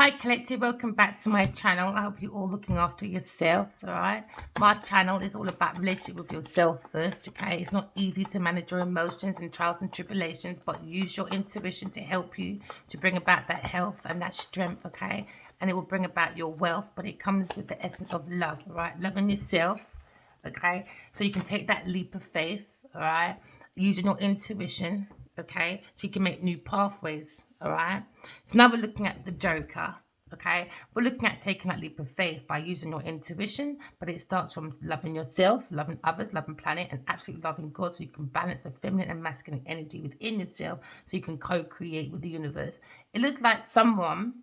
Hi collective, welcome back to my channel. I hope you're all looking after yourselves, all right? My channel is all about relationship with yourself first, okay? It's not easy to manage your emotions and trials and tribulations, but use your intuition to help you to bring about that health and that strength, okay? And it will bring about your wealth, but it comes with the essence of love, all right? Loving yourself, okay? So you can take that leap of faith, all right? Using your intuition, okay? So you can make new pathways, all right? So now we're looking at the Joker, okay? We're looking at taking that leap of faith by using your intuition, but it starts from loving yourself, loving others, loving planet, and absolutely loving God, so you can balance the feminine and masculine energy within yourself, so you can co-create with the universe. It looks like someone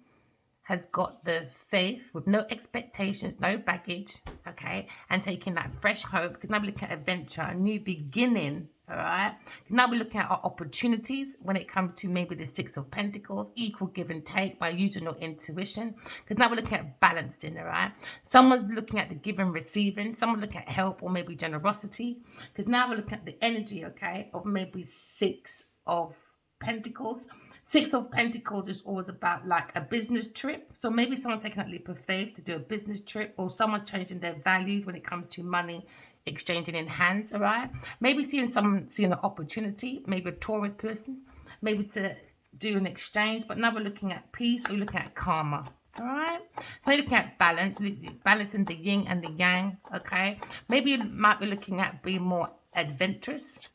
has got the faith with no expectations, no baggage, okay, and taking that fresh hope, because now we're looking at adventure, a new beginning, all right? Now we're looking at our opportunities when it comes to maybe the Six of Pentacles, equal give and take by using your intuition, because now we're looking at balancing, all right? Someone's looking at the give and receiving, someone's looking at help or maybe generosity, because now we're looking at the energy, okay, of maybe Six of Pentacles. Six of Pentacles is always about like a business trip. So maybe someone taking that leap of faith to do a business trip, or someone changing their values when it comes to money, exchanging in hands, all right? Maybe someone seeing an opportunity, maybe a Taurus person, maybe to do an exchange. But now we're looking at peace, we're looking at karma. All right, so we're looking at balance, balancing the yin and the yang. Okay, maybe you might be looking at being more adventurous,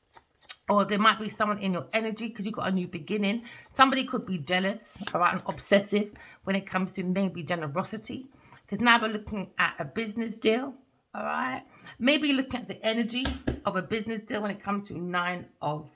or there might be someone in your energy because you've got a new beginning. Somebody could be jealous, all right, and obsessive when it comes to maybe generosity, because now we're looking at a business deal, all right? Maybe you're looking at the energy of a business deal when it comes to Nine of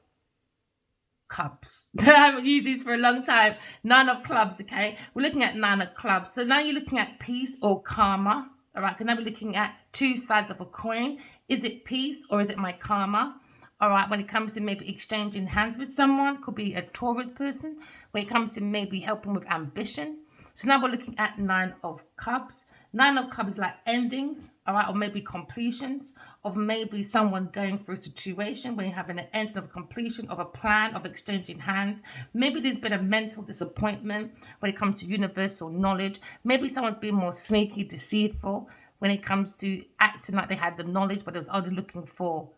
Cups. I haven't used these for a long time. Nine of Clubs, okay? We're looking at Nine of Clubs. So now you're looking at peace or karma, all right? Because now we're looking at two sides of a coin. Is it peace or is it my karma? All right, when it comes to maybe exchanging hands with someone, could be a Taurus person. When it comes to maybe helping with ambition. So now we're looking at Nine of Cups. Nine of Cups is like endings, all right, or maybe completions of maybe someone going through a situation where you're having an ending of completion of a plan of exchanging hands. Maybe there's been a mental disappointment when it comes to universal knowledge. Maybe someone's been more sneaky, deceitful when it comes to acting like they had the knowledge, but it was only looking for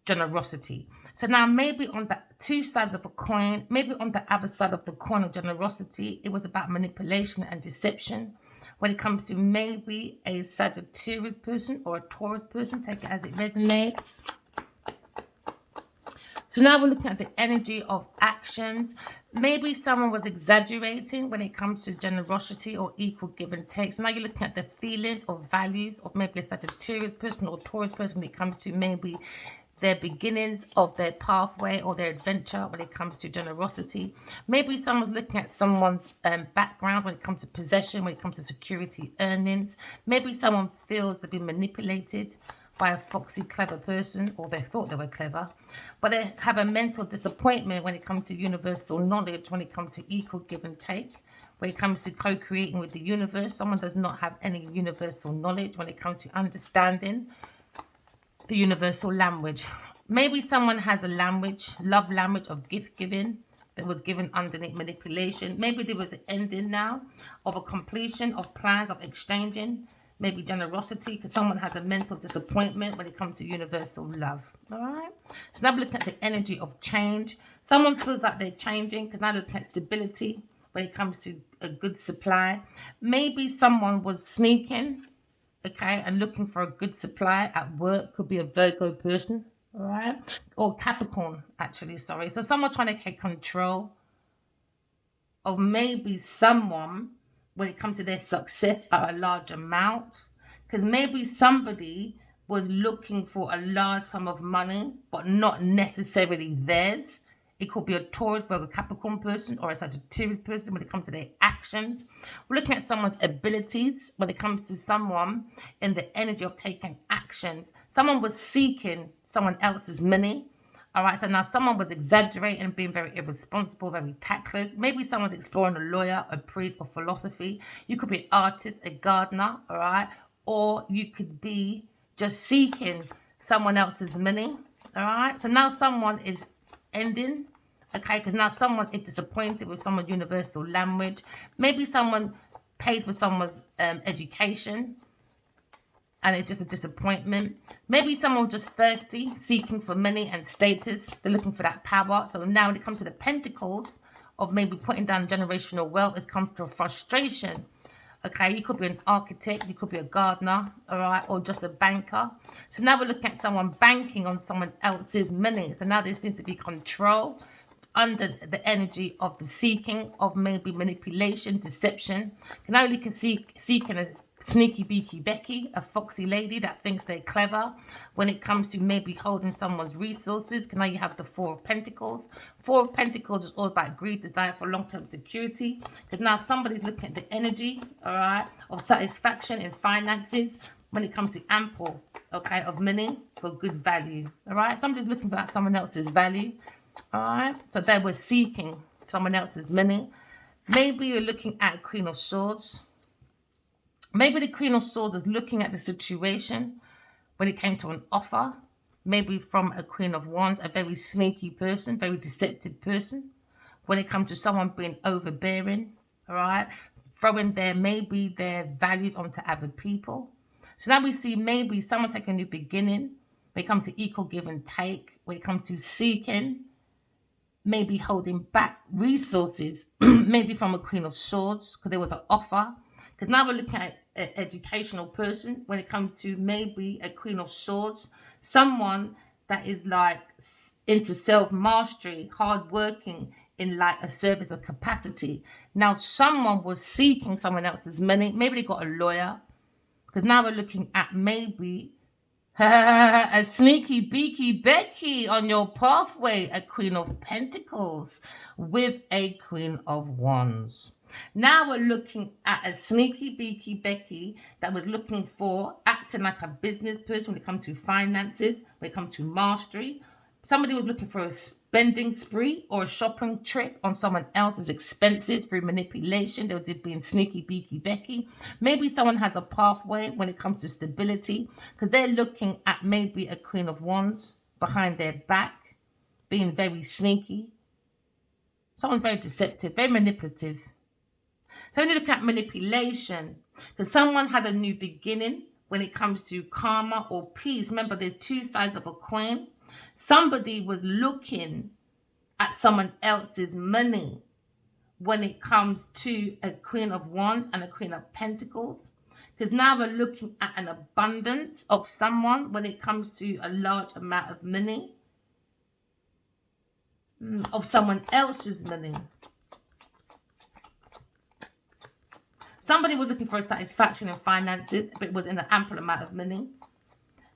generosity. So now maybe on the two sides of a coin, maybe on the other side of the coin of generosity, it was about manipulation and deception. When it comes to maybe a Sagittarius person or a Taurus person, take it as it resonates. So now we're looking at the energy of actions. Maybe someone was exaggerating when it comes to generosity or equal give and take. So now you're looking at the feelings or values of maybe a Sagittarius person or Taurus person when it comes to maybe their beginnings of their pathway or their adventure when it comes to generosity. Maybe someone's looking at someone's background when it comes to possession, when it comes to security, earnings. Maybe someone feels they've been manipulated by a foxy, clever person, or they thought they were clever, but they have a mental disappointment when it comes to universal knowledge, when it comes to equal give and take. When it comes to co-creating with the universe, someone does not have any universal knowledge when it comes to understanding the universal language. Maybe someone has a language, love language of gift giving that was given underneath manipulation. Maybe there was an ending now of a completion of plans of exchanging, maybe generosity, because someone has a mental disappointment when it comes to universal love. All right. So now we're looking at the energy of change. Someone feels like they're changing because now they're looking at stability when it comes to a good supply. Maybe someone was sneaking, okay, and looking for a good supply at work. Could be a Virgo person, all right, or Capricorn, actually, sorry. So someone trying to take control of maybe someone when it comes to their success at a large amount, because maybe somebody was looking for a large sum of money, but not necessarily theirs. It could be a Taurus, Virgo, Capricorn person, or a Sagittarius person when it comes to their actions. We're looking at someone's abilities when it comes to someone in the energy of taking actions. Someone was seeking someone else's money. All right, so now someone was exaggerating, being very irresponsible, very tactless. Maybe someone's exploring a lawyer, a priest, or philosophy. You could be an artist, a gardener, all right? Or you could be just seeking someone else's money, all right? So now someone is ending, okay, because now someone is disappointed with someone universal language. Maybe someone paid for someone's education, and it's just a disappointment. Maybe someone was just thirsty, seeking for money and status. They're looking for that power. So now when it comes to the pentacles of maybe putting down generational wealth, it comes to a frustration. Okay, you could be an architect, you could be a gardener, all right, or just a banker. So now we're looking at someone banking on someone else's money. So now there seems to be control under the energy of the seeking of maybe manipulation, deception. Now you can seeking a sneaky beaky Becky, a foxy lady that thinks they're clever when it comes to maybe holding someone's resources. Now you have the Four of Pentacles. Four of Pentacles is all about greed, desire for long-term security. Because now somebody's looking at the energy, all right, of satisfaction in finances when it comes to ample, okay, of money for good value, all right. Somebody's looking for someone else's value, all right. So they were seeking someone else's money. Maybe you're looking at a Queen of Swords. Maybe the Queen of Swords is looking at the situation when it came to an offer, maybe from a Queen of Wands, a very sneaky person, very deceptive person, when it comes to someone being overbearing, all right, throwing maybe their values onto other people. So now we see maybe someone taking a new beginning when it comes to equal give and take, when it comes to seeking, maybe holding back resources, maybe from a Queen of Swords, because there was an offer. Because now we're looking at an educational person when it comes to maybe a Queen of Swords, someone that is like into self-mastery, hard-working in like a service of capacity. Now someone was seeking someone else's money. Maybe they got a lawyer. Because now we're looking at maybe a sneaky beaky Becky on your pathway, a Queen of Pentacles with a Queen of Wands. Now we're looking at a sneaky beaky Becky that was looking for acting like a business person when it comes to finances, when it comes to mastery. Somebody was looking for a spending spree or a shopping trip on someone else's expenses through manipulation. They were being sneaky beaky Becky. Maybe someone has a pathway when it comes to stability because they're looking at maybe a Queen of Wands behind their back, being very sneaky. Someone very deceptive, very manipulative. So when you look at manipulation, because someone had a new beginning when it comes to karma or peace. Remember, there's two sides of a coin. Somebody was looking at someone else's money when it comes to a Queen of Wands and a Queen of Pentacles. Because now we're looking at an abundance of someone when it comes to a large amount of money, of someone else's money. Somebody was looking for a satisfaction in finances, but it was in an ample amount of money.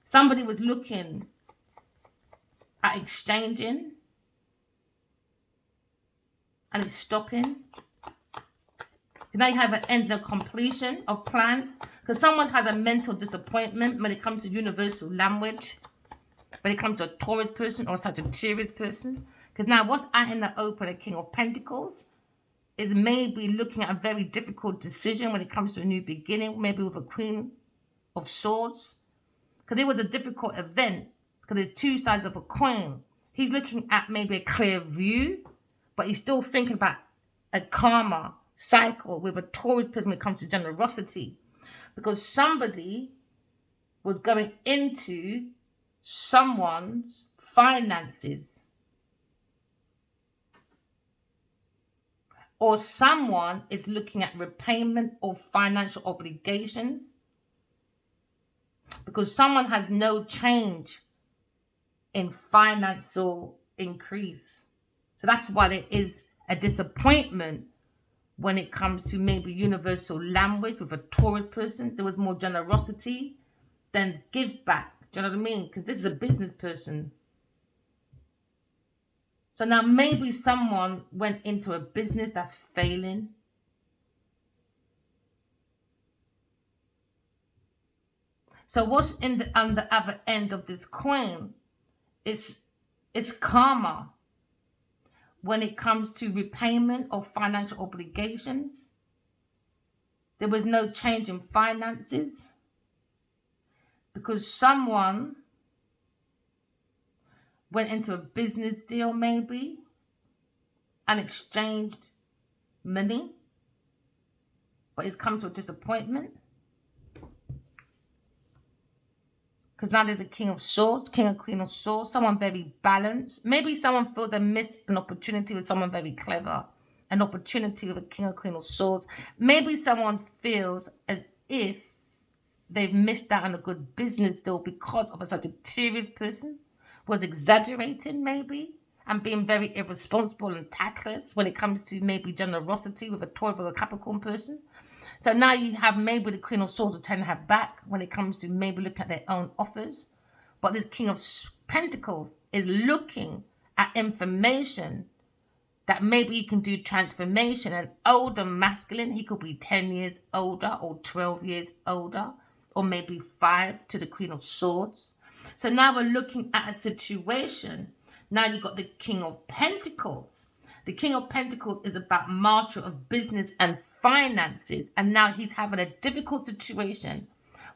Somebody was looking at exchanging, and it's stopping. Now you have an end of completion of plans, because someone has a mental disappointment when it comes to universal language, when it comes to a Taurus person or a Sagittarius person. Because now what's out in the open, a King of Pentacles, is maybe looking at a very difficult decision when it comes to a new beginning, maybe with a Queen of Swords. Because it was a difficult event, because there's two sides of a coin. He's looking at maybe a clear view, but he's still thinking about a karma cycle with a Taurus person when it comes to generosity. Because somebody was going into someone's finances, or someone is looking at repayment of financial obligations, because someone has no change in financial increase. So that's why there is a disappointment when it comes to maybe universal language with a Taurus person. There was more generosity than give back. Do you know what I mean? Because this is a business person. So now maybe someone went into a business that's failing. So what's on the other end of this coin is karma when it comes to repayment of financial obligations. There was no change in finances because someone went into a business deal maybe and exchanged money. but it's come to a disappointment. Because now there's a King of Swords, King or Queen of Swords, someone very balanced. Maybe someone feels they missed an opportunity with someone very clever, an opportunity with a King or Queen of Swords. Maybe someone feels as if they've missed out on a good business deal because of a Sagittarius person was exaggerating maybe and being very irresponsible and tactless when it comes to maybe generosity with a Taurus or a Capricorn person. So now you have maybe the Queen of Swords will tend to have back when it comes to maybe looking at their own offers. But this King of Pentacles is looking at information that maybe he can do transformation. An older masculine, he could be 10 years older or 12 years older, or maybe 5 to the Queen of Swords. So now we're looking at a situation. Now you've got the King of Pentacles. The King of Pentacles is about mastery of business and finances, and now he's having a difficult situation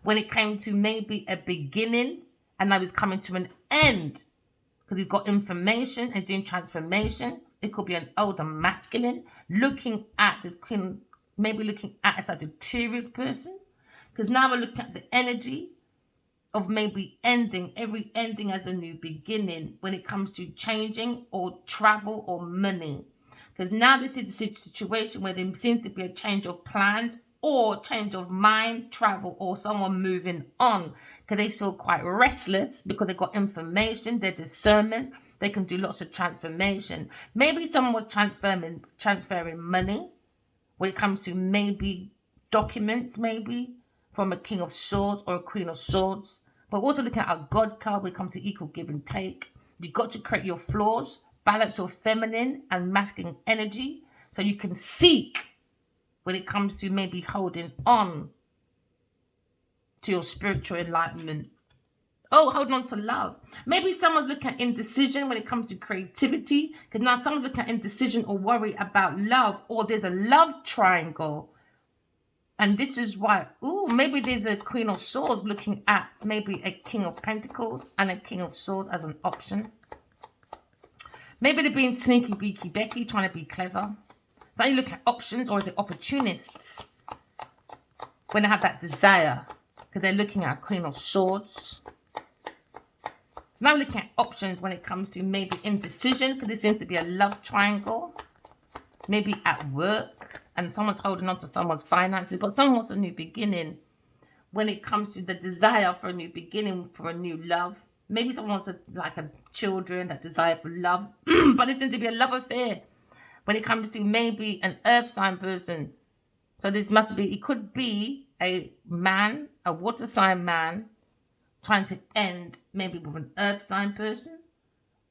when it came to maybe a beginning, and now he's coming to an end because he's got information and doing transformation. It could be an older masculine looking at this queen, maybe looking at a Sagittarius person, because now we're looking at the energy of maybe ending, every ending as a new beginning when it comes to changing or travel or money. Because now this is a situation where there seems to be a change of plans or change of mind, travel, or someone moving on. Because they feel quite restless because they've got information, their discernment, they can do lots of transformation. Maybe someone was transferring money when it comes to maybe documents, maybe from a King of Swords or a Queen of Swords. But also looking at our God card when it comes to equal give and take. You've got to create your flaws, balance your feminine and masculine energy so you can seek when it comes to maybe holding on to your spiritual enlightenment. Oh, holding on to love. Maybe someone's looking at indecision when it comes to creativity, because now someone's looking at indecision or worry about love, or there's a love triangle. And this is why, maybe there's a Queen of Swords looking at maybe a King of Pentacles and a King of Swords as an option. Maybe they're being sneaky, beaky, Becky, trying to be clever. So you look at options, or is it opportunists when they have that desire? Because they're looking at a Queen of Swords. So now we're looking at options when it comes to maybe indecision, because there seems to be a love triangle. Maybe at work, and someone's holding on to someone's finances, but someone wants a new beginning when it comes to the desire for a new beginning, for a new love. Maybe someone wants a children, that desire for love, but it seems to be a love affair when it comes to maybe an earth sign person. So this must be, it could be a man, a water sign man, trying to end maybe with an earth sign person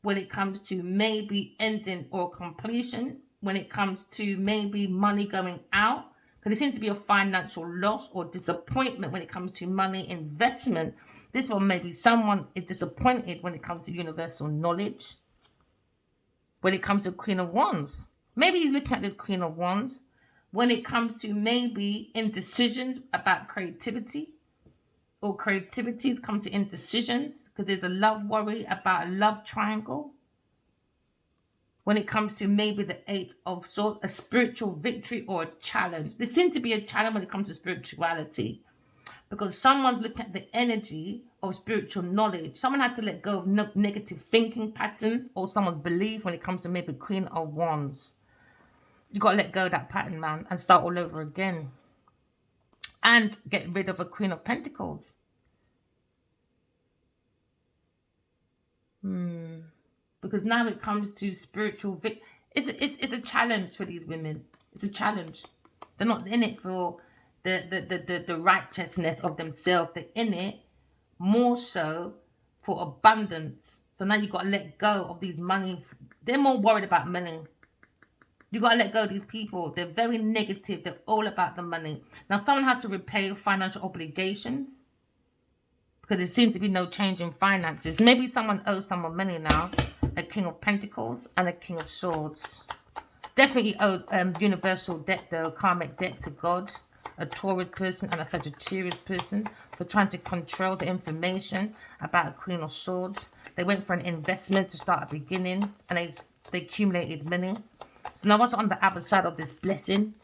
when it comes to maybe ending or completion, when it comes to maybe money going out, because it seems to be a financial loss or disappointment when it comes to money investment. This one, maybe someone is disappointed when it comes to universal knowledge, when it comes to Queen of Wands. Maybe he's looking at this Queen of Wands when it comes to maybe indecisions about creativity, or creativities come to indecisions because there's a love worry about a love triangle. When it comes to maybe the 8 of Swords, a spiritual victory or a challenge. There seems to be a challenge when it comes to spirituality, because someone's looking at the energy of spiritual knowledge. Someone had to let go of negative thinking patterns or someone's belief when it comes to maybe Queen of Wands. You got to let go of that pattern, man, and start all over again. And get rid of a Queen of Pentacles. Because now it comes to spiritual it's a challenge for these women. It's a challenge. They're not in it for the righteousness of themselves. They're in it more so for abundance. So now you've got to let go of these money. They're more worried about money. You've got to let go of these people. They're very negative. They're all about the money. Now someone has to repay financial obligations, because there seems to be no change in finances. Maybe someone owes someone money now. A King of Pentacles and a King of Swords. Definitely owe universal debt, though, karmic debt to God. A Taurus person and a Sagittarius person for trying to control the information about a Queen of Swords. They went for an investment to start a beginning, and they accumulated money. So now what's on the other side of this blessing?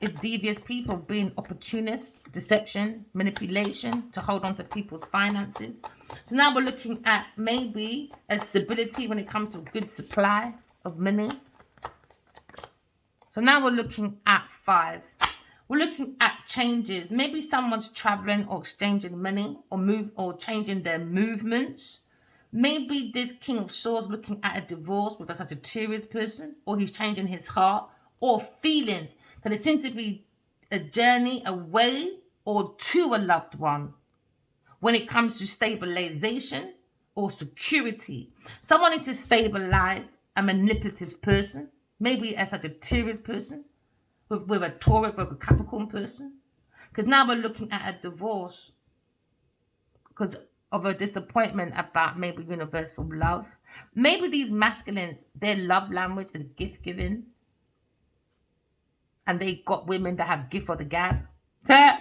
It's devious people being opportunists, deception, manipulation to hold on to people's finances. So now we're looking at maybe a stability when it comes to a good supply of money. So now we're looking at 5. We're looking at changes. Maybe someone's traveling or exchanging money or changing their movements. Maybe this King of Swords looking at a divorce with a Sagittarius person, or he's changing his heart or feelings. Because it seems to be a journey away or to a loved one when it comes to stabilization or security. Someone needs to stabilize a manipulative person, maybe a Sagittarius person, with a Taurus, with a Capricorn person. Because now we're looking at a divorce because of a disappointment about maybe universal love. Maybe these masculines, their love language is gift giving, and they got women that have gift for the gab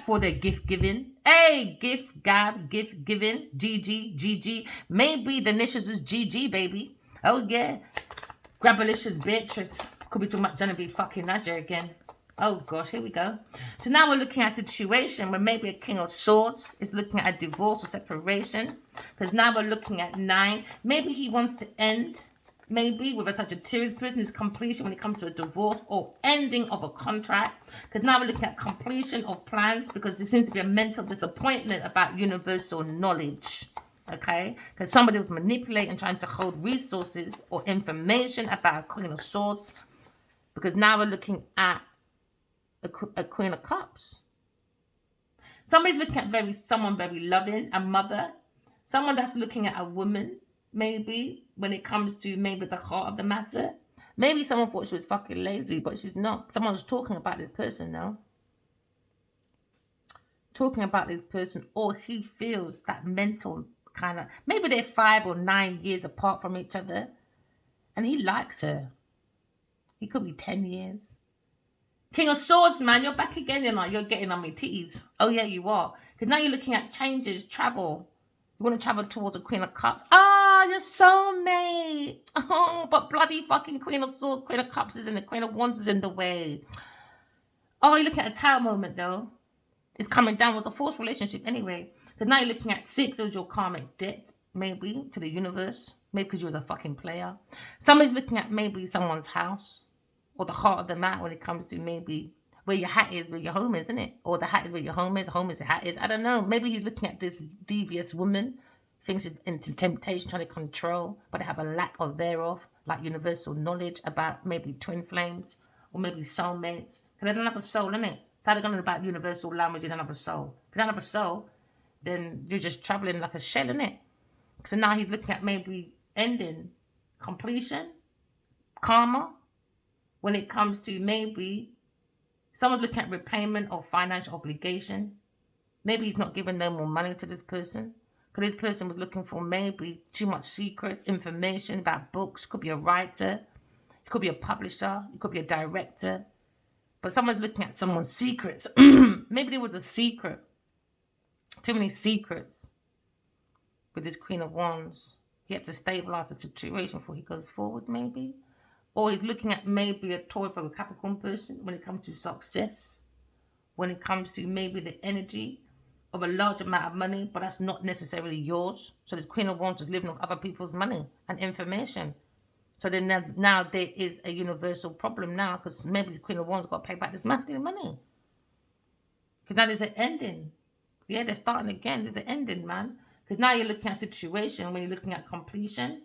for their gift giving. Hey, gift gab, gift giving, GG, GG. Maybe the initials is GG, baby. Oh yeah, Grabalicious Beatrice. Could be talking about Genevieve fucking Naja again. Oh gosh, here we go. So now we're looking at a situation where maybe a King of Swords is looking at a divorce or separation. Because now we're looking at 9. Maybe he wants to end, maybe with a Sagittarius person, is completion when it comes to a divorce or ending of a contract. Because now we're looking at completion of plans, because there seems to be a mental disappointment about universal knowledge. Okay, because somebody was manipulating, trying to hold resources or information about a Queen of Swords. Because now we're looking at a Queen of Cups. Somebody's looking at someone very loving, a mother. Someone that's looking at a woman, maybe, when it comes to maybe the heart of the matter. Maybe someone thought she was fucking lazy, but she's not. Someone was talking about this person now. Talking about this person, or he feels that mental kind of, maybe they're 5 or 9 years apart from each other, and he likes her. He could be 10 years. King of Swords, man, you're back again. You're getting on my titties. Oh yeah, you are. Because now you're looking at changes, travel. You want to travel towards a Queen of Cups. Ah, your soulmate. Oh, but bloody fucking Queen of Swords, Queen of Cups is in the Queen of Wands is in the way. Oh, you're looking at a tower moment though. It's coming down. It was a forced relationship anyway. Because now you're looking at 6 as your karmic debt, maybe, to the universe. Maybe because you was a fucking player. Somebody's looking at maybe someone's house, or the heart of the matter when it comes to maybe where your hat is, where your home is, isn't it? Or the hat is where your home is your hat is. I don't know. Maybe he's looking at this devious woman, things into temptation, trying to control, but they have a lack of thereof, like universal knowledge about maybe twin flames or maybe soulmates. Because they don't have a soul, innit? So they're going about universal language, you don't have a soul. If you don't have a soul, then you're just traveling like a shell, innit? So now he's looking at maybe ending, completion, karma. When it comes to maybe someone's looking at repayment or financial obligation. Maybe he's not giving no more money to this person. Because this person was looking for maybe too much secrets, information about books. Could be a writer. It could be a publisher. It could be a director. But someone's looking at someone's secrets. Maybe there was a secret. Too many secrets with this Queen of Wands. He had to stabilize the situation before he goes forward, maybe. Or he's looking at maybe a Taurus or a Capricorn person when it comes to success. When it comes to maybe the energy of a large amount of money, but that's not necessarily yours. So this Queen of Wands is living off other people's money and information. So then now there is a universal problem now, because maybe the Queen of Wands got to pay back this masculine money. Because now there's an ending. Yeah, they're starting again. There's an ending, man. Because now you're looking at a situation when you're looking at completion,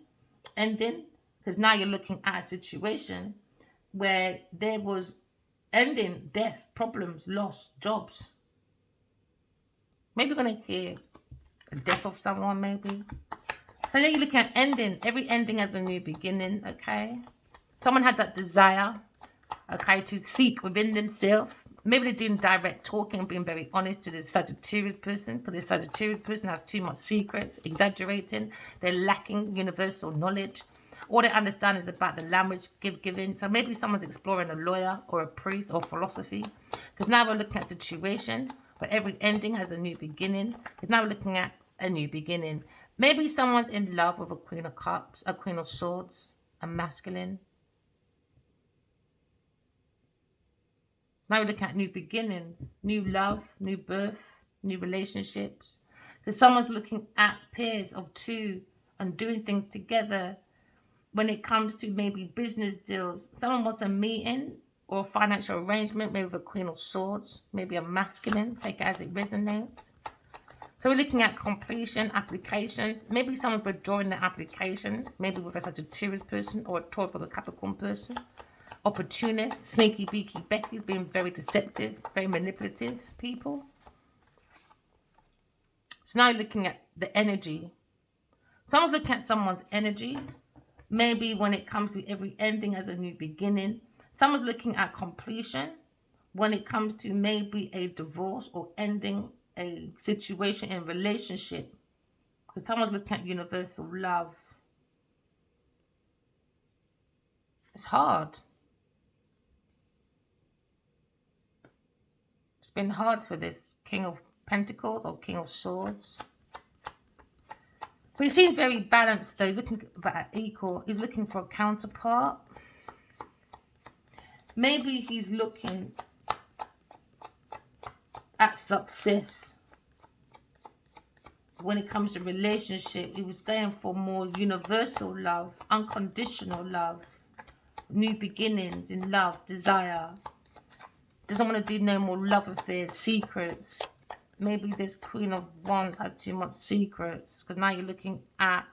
ending. Because now you're looking at a situation where there was ending, death, problems, loss, jobs. Maybe you're going to hear a death of someone, maybe. So then you're looking at ending. Every ending has a new beginning, okay? Someone had that desire, okay, to seek within themselves. Maybe they're doing direct talking and being very honest to this Sagittarius person, because this Sagittarius person has too much secrets, exaggerating. They're lacking universal knowledge. All they understand is about the language given. So maybe someone's exploring a lawyer or a priest or philosophy. Because now we're looking at a situation where every ending has a new beginning. Because now we're looking at a new beginning. Maybe someone's in love with a Queen of Cups, a Queen of Swords, a masculine. Now we look at new beginnings, new love, new birth, new relationships. Because someone's looking at pairs of two and doing things together when it comes to maybe business deals. Someone wants a meeting or a financial arrangement, maybe with a Queen of Swords, maybe a masculine, take it as it resonates. So we're looking at completion, applications. Maybe someone's withdrawing their application, maybe with a Sagittarius person or a Taurus or a Capricorn person. Opportunists, sneaky beaky Becky's, being very deceptive, very manipulative people. So now you're looking at the energy. Someone's looking at someone's energy. Maybe when it comes to every ending as a new beginning. Someone's looking at completion when it comes to maybe a divorce or ending a situation in relationship. Because someone's looking at universal love. It's hard. It's been hard for this King of Pentacles or King of Swords. But he seems very balanced though. He's looking at equal. He's looking for a counterpart. Maybe he's looking at success. When it comes to relationship, he was going for more universal love, unconditional love, new beginnings in love, desire. Doesn't want to do no more love affairs, secrets. Maybe this Queen of Wands had too much secrets, because now you're looking at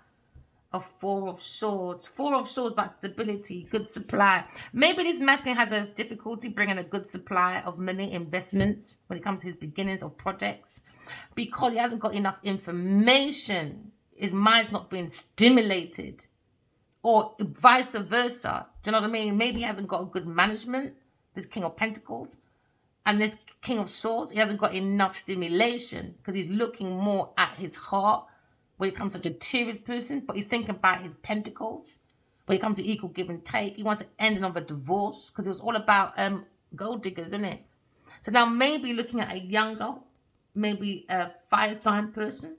a Four of Swords. Four of Swords about stability, good supply. Maybe this masculine has a difficulty bringing a good supply of money, investments, when it comes to his beginnings of projects, because he hasn't got enough information. His mind's not being stimulated, or vice versa. Do you know what I mean? Maybe he hasn't got a good management, this King of Pentacles. And this King of Swords, he hasn't got enough stimulation because he's looking more at his heart when it comes to the Sagittarius person, but he's thinking about his pentacles. When it comes to equal give and take, he wants to end of a divorce because it was all about gold diggers, isn't it? So now maybe looking at a younger, maybe a fire sign person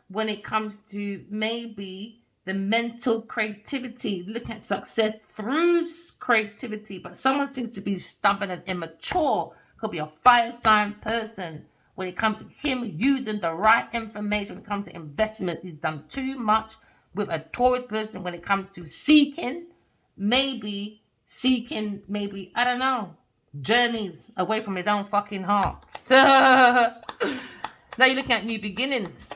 when it comes to maybe the mental creativity, looking at success through creativity, but someone seems to be stubborn and immature. Could be a fire sign person when it comes to him using the right information. When it comes to investments, he's done too much with a Taurus person when it comes to seeking, maybe, I don't know, journeys away from his own fucking heart. Now you're looking at new beginnings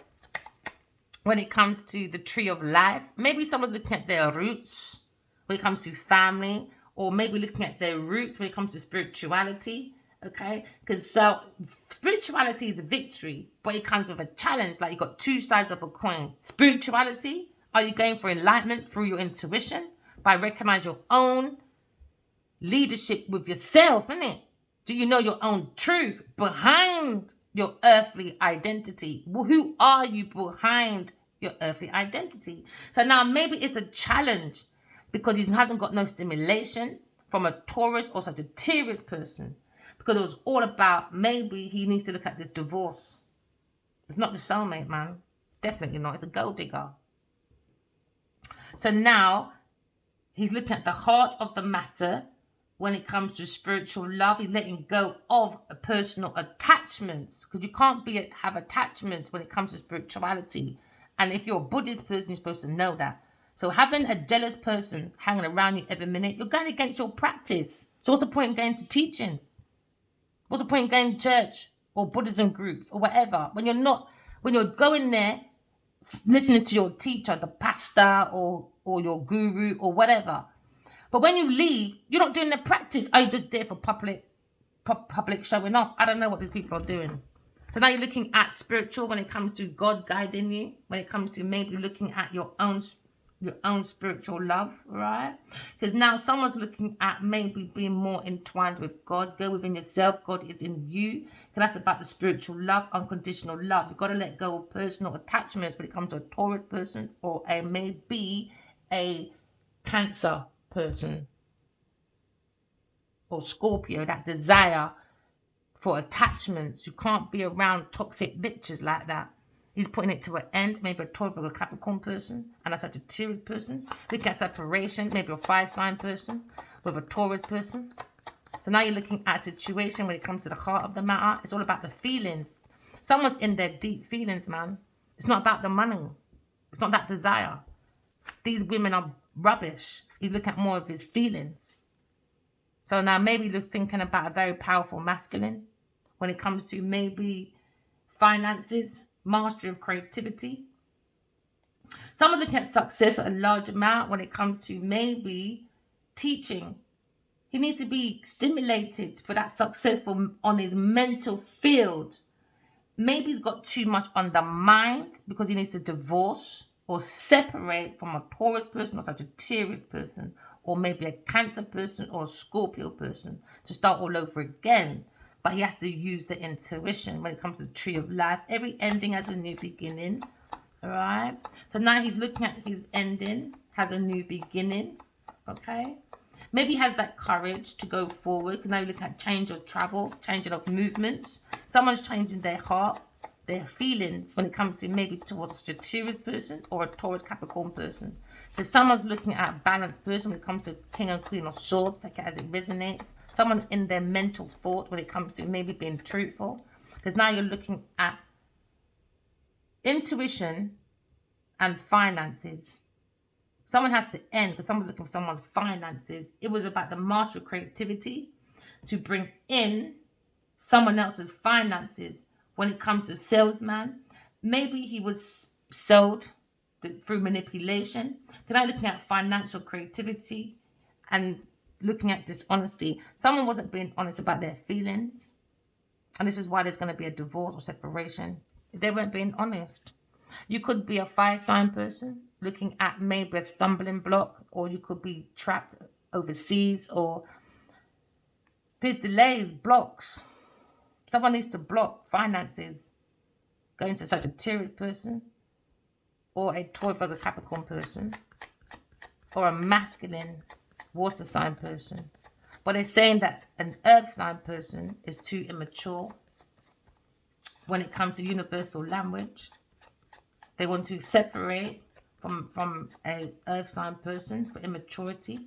when it comes to the tree of life. Maybe someone's looking at their roots when it comes to family, or maybe looking at their roots when it comes to spirituality. Okay, because so spirituality is a victory, but it comes with a challenge. Like, you got two sides of a coin. Spirituality, are you going for enlightenment through your intuition by recognizing your own leadership with yourself, innit? Do you know your own truth behind your earthly identity? Well, who are you behind your earthly identity? So now maybe it's a challenge because he hasn't got no stimulation from a Taurus or Sagittarius person. Because it was all about maybe he needs to look at this divorce. It's not the soulmate, man. Definitely not. It's a gold digger. So now he's looking at the heart of the matter when it comes to spiritual love. He's letting go of personal attachments, because you can't have attachments when it comes to spirituality. And if you're a Buddhist person, you're supposed to know that. So having a jealous person hanging around you every minute, you're going against your practice. So what's the point in going to teaching? What's the point in going to church or Buddhism groups or whatever when you're going there listening to your teacher, the pastor or your guru or whatever? But when you leave, you're not doing the practice. Are you just there for public showing off? I don't know what these people are doing. So now you're looking at spiritual when it comes to God guiding you, when it comes to maybe looking at your own spiritual love, right? Because now someone's looking at maybe being more entwined with God. Go within yourself. God is in you. Because that's about the spiritual love, unconditional love. You've got to let go of personal attachments when it comes to a Taurus person or maybe a Cancer person or Scorpio, that desire for attachments. You can't be around toxic bitches like that. He's putting it to an end. Maybe a Taurus or a Capricorn person and a Sagittarius person. Look at separation. Maybe a fire sign person with a Taurus person. So now you're looking at a situation when it comes to the heart of the matter. It's all about the feelings. Someone's in their deep feelings, man. It's not about the money. It's not that desire. These women are rubbish. He's looking at more of his feelings. So now maybe you're thinking about a very powerful masculine when it comes to maybe finances, mastery of creativity. Someone looking at success at a large amount when it comes to maybe teaching. He needs to be stimulated for that successful on his mental field. Maybe he's got too much on the mind because he needs to divorce or separate from a Taurus person or Sagittarius person, or maybe a Cancer person or a Scorpio person to start all over again. But he has to use the intuition when it comes to the tree of life. Every ending has a new beginning. All right. So now he's looking at his ending has a new beginning. Okay. Maybe he has that courage to go forward. Because now you're looking at change of travel, changing of movements. Someone's changing their heart, their feelings when it comes to maybe towards a Sagittarius person or a Taurus Capricorn person. So someone's looking at a balanced person when it comes to King and Queen of Swords, take it as it resonates. Someone in their mental thought when it comes to maybe being truthful. Because now you're looking at intuition and finances. Someone has to end because someone's looking for someone's finances. It was about the master of creativity to bring in someone else's finances when it comes to salesman. Maybe he was sold through manipulation. Then I'm looking at financial creativity and looking at dishonesty. Someone wasn't being honest about their feelings. And this is why there's going to be a divorce or separation. If they weren't being honest. You could be a fire sign person looking at maybe a stumbling block, or you could be trapped overseas, or there's delays, blocks. Someone needs to block finances. Going to such a Sagittarius person, or a Taurus or a Capricorn person, or a masculine water sign person. But they're saying that an earth sign person is too immature when it comes to universal language. They want to separate from a earth sign person for immaturity.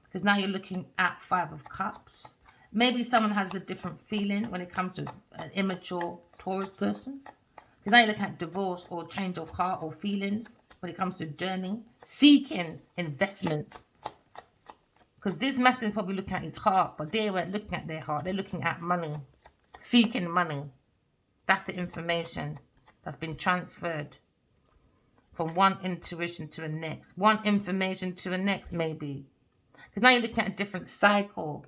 Because now you're looking at 5 of Cups. Maybe someone has a different feeling when it comes to an immature Taurus person. Because now you're looking at divorce or change of heart or feelings when it comes to journey. Seeking investments. Because this masculine is probably looking at his heart, but they weren't looking at their heart. They're looking at money. Seeking money. That's the information that's been transferred from one intuition to the next, one information to the next, maybe. Because now you're looking at a different cycle.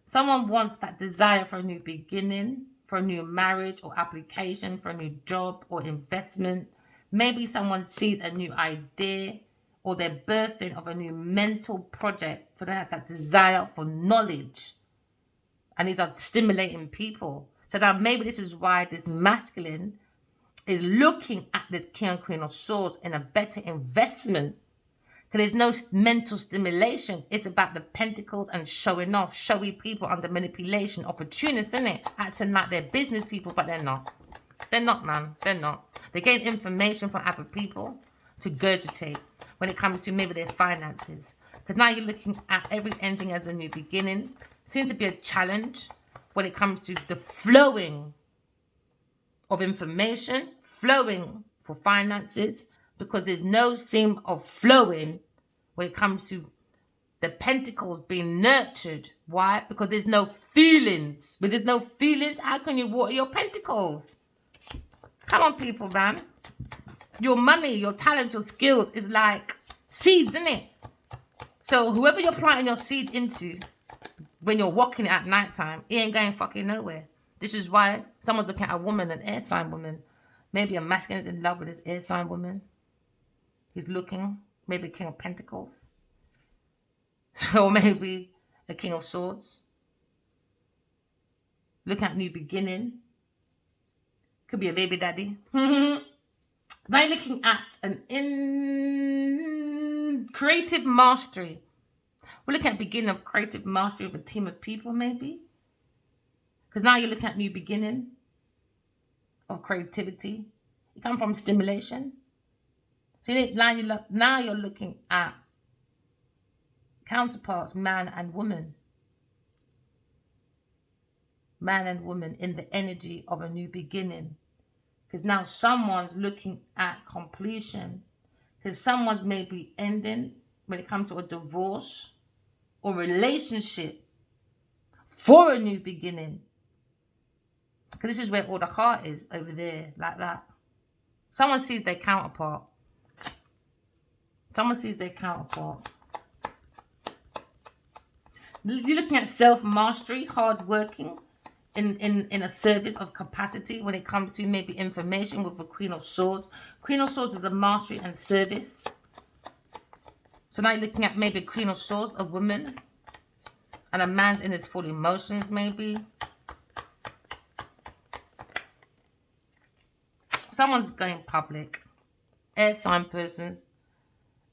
Someone wants that desire for a new beginning, for a new marriage or application, for a new job or investment. Maybe someone sees a new idea or they're birthing of a new mental project, for they have that desire for knowledge. And these are stimulating people. So now maybe this is why this masculine is looking at this King and Queen of Swords in a better investment. Because there's no mental stimulation. It's about the pentacles and showing off. Showy people under manipulation. Opportunists, isn't it? Acting like they're business people, but they're not. They're not, man. They're not. They gain information from other people to gurgitate when it comes to maybe their finances. Because now you're looking at every ending as a new beginning. Seems to be a challenge when it comes to the flowing of information, flowing for finances, because there's no seam of flowing when it comes to the pentacles being nurtured. Why? Because there's no feelings. When there's no feelings, how can you water your pentacles? Come on, people, man. Your money, your talent, your skills is like seeds, isn't it? So whoever you're planting your seed into, when you're walking at nighttime, it ain't going fucking nowhere. This is why someone's looking at a woman, an air sign woman. Maybe a masculine is in love with this air sign woman. He's looking, maybe King of Pentacles. Or maybe the King of Swords. Look at new beginning. Could be a baby daddy. Now you're looking at an creative mastery. We're looking at beginning of creative mastery of a team of people, maybe. Because now you're looking at new beginning of creativity. You come from stimulation. So now you're looking at counterparts, man and woman. man and woman in the energy of a new beginning. Because now someone's looking at completion. Because someone's maybe ending when it comes to a divorce or relationship for a new beginning. Because this is where all the heart is, over there, like that. Someone sees their counterpart. Someone sees their counterpart. You're looking at self-mastery, hard working, in a service of capacity when it comes to maybe information with the Queen of Swords. Queen of Swords is a mastery and service. So now you're looking at maybe Queen of Swords, a woman, and a man's in his full emotions maybe. Someone's going public. Air sign persons,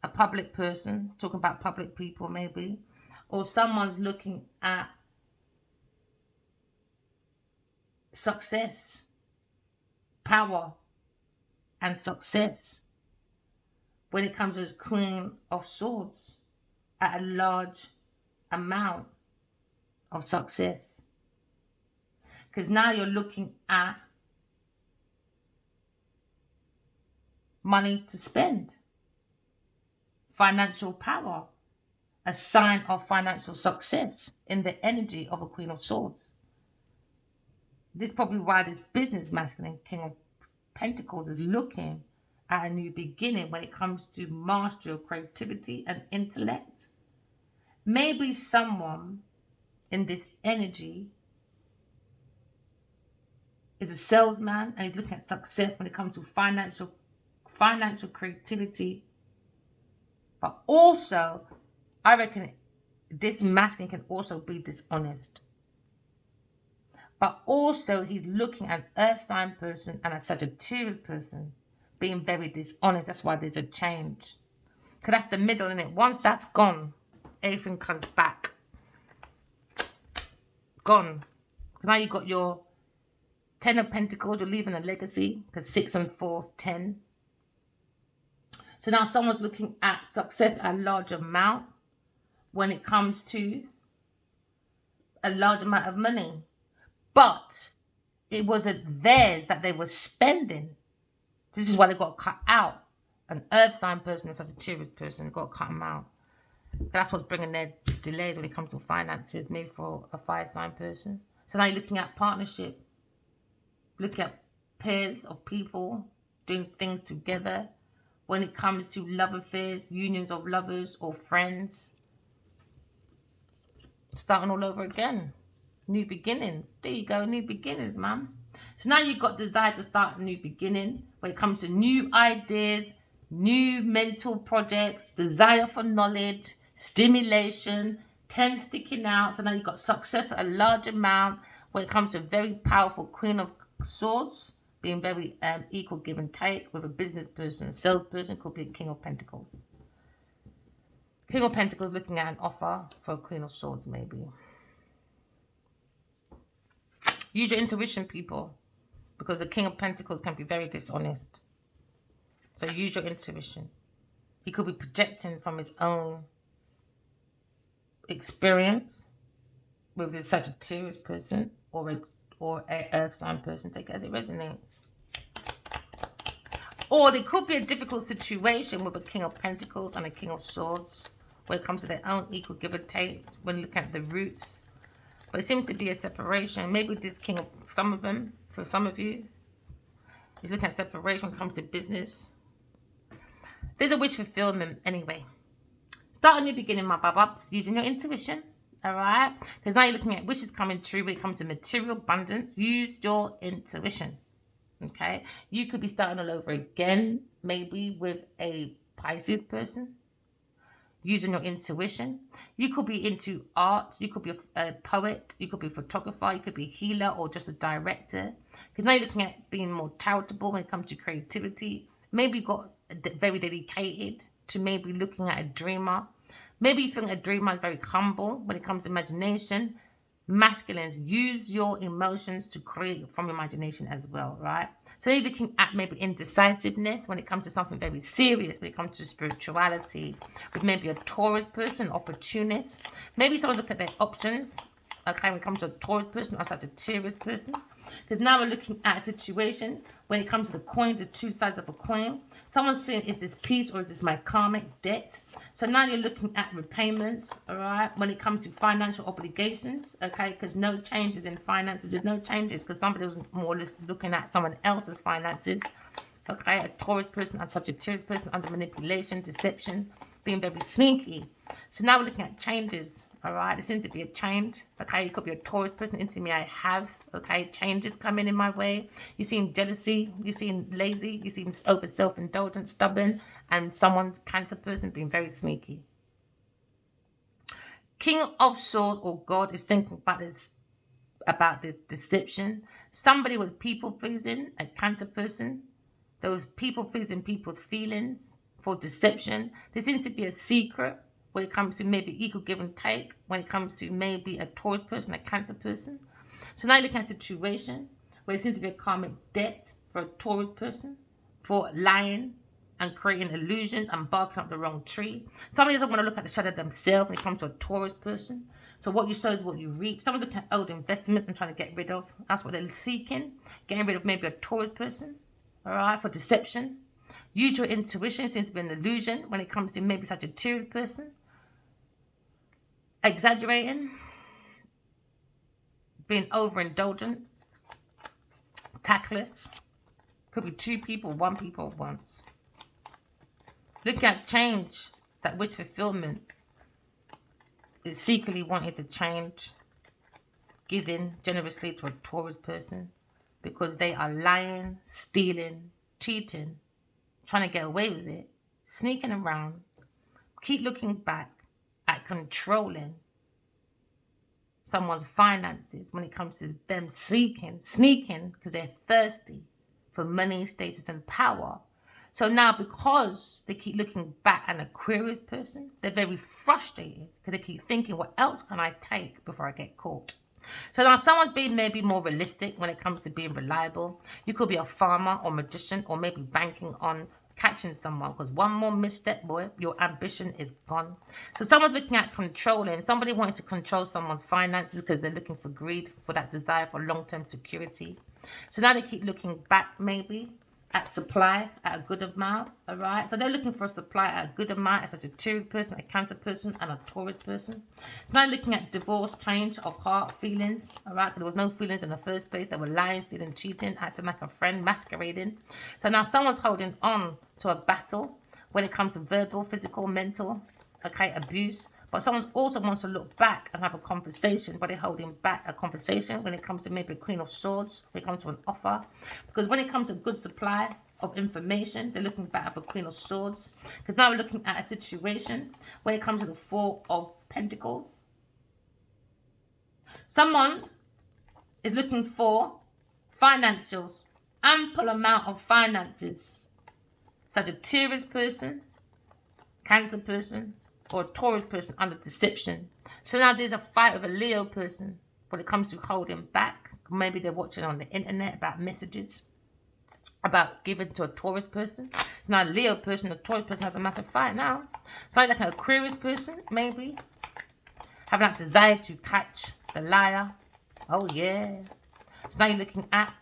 a public person, talking about public people maybe. Or someone's looking at success, power, and success when it comes to this Queen of Swords at a large amount of success. Because now you're looking at money to spend, financial power, a sign of financial success in the energy of a Queen of Swords. This is probably why this business masculine King of Pentacles is looking at a new beginning when it comes to mastery of creativity and intellect. Maybe someone in this energy is a salesman and he's looking at success when it comes to financial creativity. But also, I reckon this masculine can also be dishonest. But also, he's looking at an earth sign person and a Sagittarius person being very dishonest. That's why there's a change. Because that's the middle, isn't it? Once that's gone, everything comes back. Gone. Now you've got your 10 of Pentacles. You're leaving a legacy. Because 6 and 4, 10. So now someone's looking at success at a large amount when it comes to a large amount of money. But it wasn't theirs that they were spending. This is why they got cut out. An earth sign person and Sagittarius person got to cut them out. That's what's bringing their delays when it comes to finances, maybe for a fire sign person. So now you're looking at partnership. Looking at pairs of people doing things together. When it comes to love affairs, unions of lovers or friends. Starting all over again. New beginnings. There you go, new beginnings, man. So now you've got desire to start a new beginning when it comes to new ideas, new mental projects, desire for knowledge, stimulation, 10 sticking out. So now you've got success at a large amount when it comes to a very powerful Queen of Swords, being very equal give and take with a business person. A salesperson could be a King of Pentacles. King of Pentacles looking at an offer for a Queen of Swords maybe. Use your intuition, people, because the King of Pentacles can be very dishonest. So use your intuition. He could be projecting from his own experience with a Sagittarius person or a earth sign person. Take it as it resonates. Or there could be a difficult situation with a King of Pentacles and a King of Swords when it comes to their own equal give and take when you look at the roots. But it seems to be a separation. Maybe this King of, some of them, for some of you, is looking at separation when it comes to business. There's a wish fulfillment anyway. Start a new beginning, my bub-ups, using your intuition. Alright? Because now you're looking at wishes coming true when it comes to material abundance. Use your intuition. Okay? You could be starting all over again, maybe with a Pisces person. Using your intuition. You could be into art. You could be a poet. You could be a photographer. You could be a healer or just a director. Because now you're looking at being more charitable when it comes to creativity. Maybe you got very dedicated to maybe looking at a dreamer. Maybe you think a dreamer is very humble when it comes to imagination. Masculines, use your emotions to create from imagination as well, right? So you're looking at maybe indecisiveness when it comes to something very serious, when it comes to spirituality, with maybe a Taurus person, opportunist. Maybe someone look at their options Okay, when it comes to a Taurus person or Sagittarius person. Because now we're looking at a situation when it comes to the coin, the two sides of a coin. Someone's feeling, is this peace or is this my karmic debt? So now you're looking at repayments, all right, when it comes to financial obligations, okay, because no changes in finances. There's no changes because somebody was more or less looking at someone else's finances, okay, a Taurus person and Sagittarius person under manipulation, deception, being very sneaky. So now we're looking at changes, all right? There seems to be a change, okay? You could be a Taurus person into me. I have, okay? Changes coming in my way. You seem jealousy. You seem lazy. You seem over self-indulgent, stubborn, and someone's Cancer person being very sneaky. King of Swords or God is thinking about this deception. Somebody was people-pleasing, a Cancer person. There was people-pleasing people's feelings for deception. There seems to be a secret when it comes to maybe equal give and take, when it comes to maybe a Taurus person, a Cancer person. So now you look at a situation where there seems to be a karmic debt for a Taurus person, for lying and creating illusions and barking up the wrong tree. Somebody doesn't want to look at the shadow themselves when it comes to a Taurus person. So what you sow is what you reap. Someone's looking at old investments and trying to get rid of. That's what they're seeking. Getting rid of maybe a Taurus person, all right, for deception. Use your intuition. Seems to be an illusion when it comes to maybe such a Sagittarius person. Exaggerating, being overindulgent, tactless. Could be two people, one people at once. Look at change, that wish fulfillment. Is secretly wanting to change, giving generously to a Taurus person because they are lying, stealing, cheating, trying to get away with it, sneaking around. Keep looking back at controlling someone's finances when it comes to them sneaking because they're thirsty for money, status, and power. So now because they keep looking back at an Aquarius person, they're very frustrated because they keep thinking, what else can I take before I get caught? So now someone's being maybe more realistic when it comes to being reliable. You could be a farmer or magician or maybe banking on catching someone because one more misstep, boy, your ambition is gone. So someone's looking at controlling, somebody wanting to control someone's finances because they're looking for greed, for that desire for long-term security. So now they keep looking back maybe at supply at a good amount, all right? So they're looking for a supply at a good amount as a Sagittarius person, a Cancer person, and a Taurus person. So now looking at divorce, change of heart, feelings, all right? There was no feelings in the first place. They were lying, stealing, cheating, acting like a friend, masquerading. So now someone's holding on to a battle when it comes to verbal, physical, mental, okay, abuse. But someone also wants to look back and have a conversation, but they're holding back a conversation when it comes to maybe a Queen of Swords, when it comes to an offer. Because when it comes to good supply of information, they're looking back at the Queen of Swords. Because now we're looking at a situation when it comes to the Four of Pentacles. Someone is looking for financials, ample amount of finances. Sagittarius person, Cancer person, or a Taurus person under deception. So now there's a fight with a Leo person when it comes to holding back. Maybe they're watching on the internet about messages about giving to a Taurus person. So now a Leo person, a Taurus person has a massive fight now. So like an Aquarius person, maybe having that desire to catch the liar. Oh yeah. So now you're looking at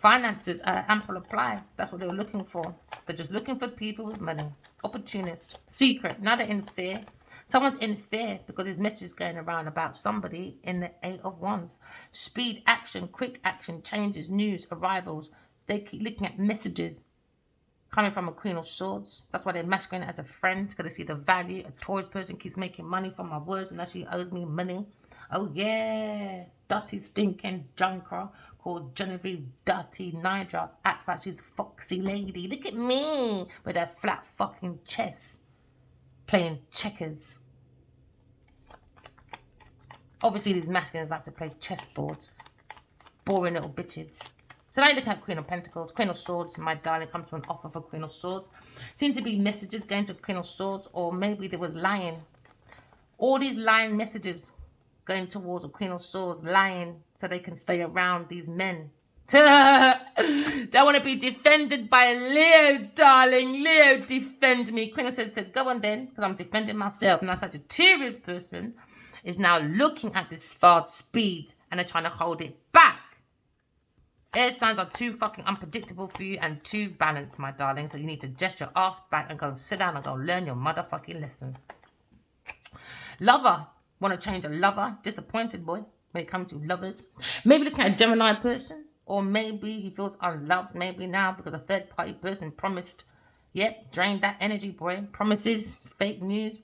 finances, ample apply. That's what they were looking for. They're just looking for people with money. Opportunist, secret. Now they're in fear. Someone's in fear because there's messages going around about somebody in the Eight of Wands. Speed, action, quick action, changes, news, arrivals. They keep looking at messages coming from a Queen of Swords. That's why they're masquerading as a friend, because they see the value. A Taurus person keeps making money from my words and actually owes me money. Oh yeah, dirty stinking junker called Genevieve Dirty Nidra acts like she's a foxy lady. Look at me with her flat fucking chest playing checkers. Obviously these masculines like to play chessboards. Boring little bitches. So now you look at Queen of Pentacles, Queen of Swords, my darling, comes from an offer for Queen of Swords. Seems to be messages going to Queen of Swords, or maybe there was lying. All these lying messages going towards a Queen of Swords, lying so they can stay around these men. They want to be defended by Leo, darling. Leo, defend me. Queen of Swords said, go on then, because I'm defending myself. Now, such a Sagittarius person is now looking at this fast speed and they're trying to hold it back. Air signs are too fucking unpredictable for you and too balanced, my darling. So you need to just your ass back and go and sit down and go learn your motherfucking lesson. Lover. Want to change a lover? Disappointed, boy, when it comes to lovers. Maybe looking at a Gemini person. Or maybe he feels unloved maybe now because a third party person promised. Yep, drained that energy, boy. Promises, fake news,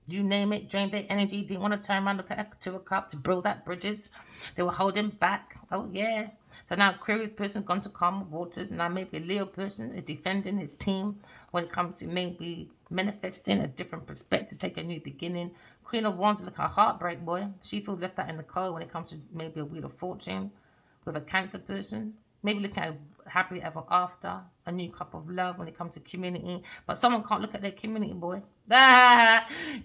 you name it, drained their energy. Didn't want to turn around, look at a Two of Cups, build that bridges. They were holding back. Oh, yeah. So now Aquarius person gone to calmer waters. Now maybe a Leo person is defending his team when it comes to maybe manifesting a different perspective, take a new beginning. Queen of Wands, look at heartbreak, boy. She feels left out in the cold when it comes to maybe a Wheel of Fortune with a Cancer person. Maybe look at happily ever after, a new cup of love when it comes to community. But someone can't look at their community, boy.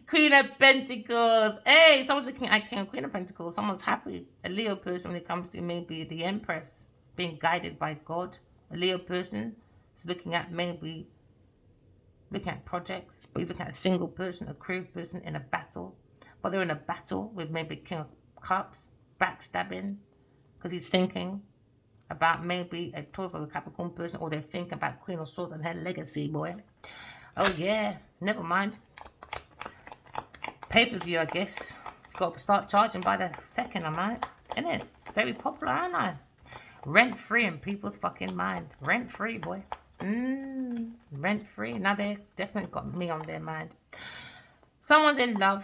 Queen of Pentacles. Hey, someone's looking at King and Queen of Pentacles. Someone's happy. A Leo person when it comes to maybe the Empress, being guided by God. A Leo person is looking at maybe looking at projects. But he's looking at a single person, a Aquarius person in a battle. But they're in a battle with maybe King of Cups, backstabbing, because he's thinking about maybe a Taurus or a Capricorn person, or they're thinking about Queen of Swords and her legacy, boy. Oh yeah, never mind. Pay-per-view, I guess. Got to start charging by the second, I might. Isn't it? Very popular, aren't I? Rent-free in people's fucking mind. Rent-free, boy. Rent-free. Now they definitely got me on their mind. Someone's in love.